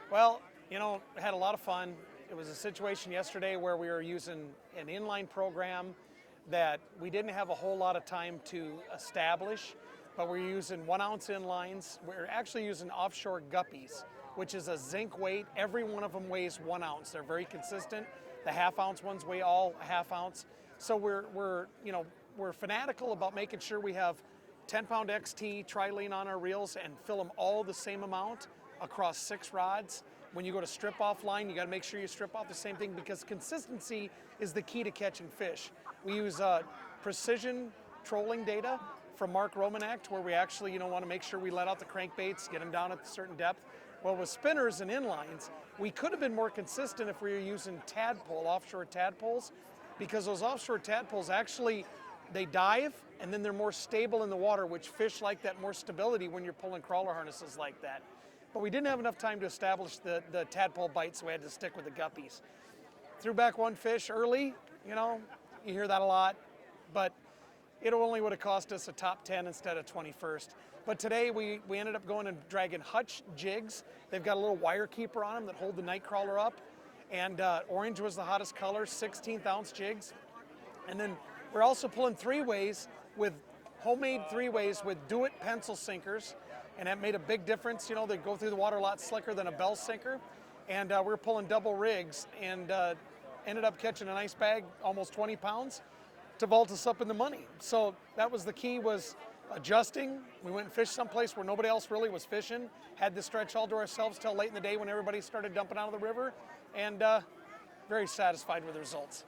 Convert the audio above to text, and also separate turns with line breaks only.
Well, I had a lot of fun. It was a situation yesterday where we were using an inline program that we didn't have a whole lot of time to establish, but we're using 1 ounce inlines. We're actually using offshore guppies, which is a zinc weight. Every one of them weighs 1 ounce. They're very consistent. The half-ounce ones weigh all a half ounce. So we're fanatical about making sure we have 10-pound XT tri-lean on our reels and fill them all the same amount across 6 rods. When you go to strip off line, you got to make sure you strip off the same thing because consistency is the key to catching fish. We use precision trolling data from Mark Romanek, where we actually want to make sure we let out the crankbaits, get them down at a certain depth. Well, with spinners and inlines, we could have been more consistent if we were using offshore tadpoles, because those offshore tadpoles actually, they dive and then they're more stable in the water, which fish like that more stability when you're pulling crawler harnesses like that. But we didn't have enough time to establish the tadpole bite, so we had to stick with the guppies. Threw back one fish early, you hear that a lot, but it only would have cost us a top 10 instead of 21st. But today we ended up going and dragging hutch jigs. They've got a little wire keeper on them that hold the night crawler up. And orange was the hottest color, 16th ounce jigs. And then we're also pulling homemade three-ways with Do-It pencil sinkers. And that made a big difference. They go through the water a lot slicker than a bell sinker. And we're pulling double rigs and ended up catching a nice bag, almost 20 pounds, to vault us up in the money. So that was the key, was adjusting. We went and fished someplace where nobody else really was fishing, had the stretch all to ourselves till late in the day when everybody started dumping out of the river, and very satisfied with the results.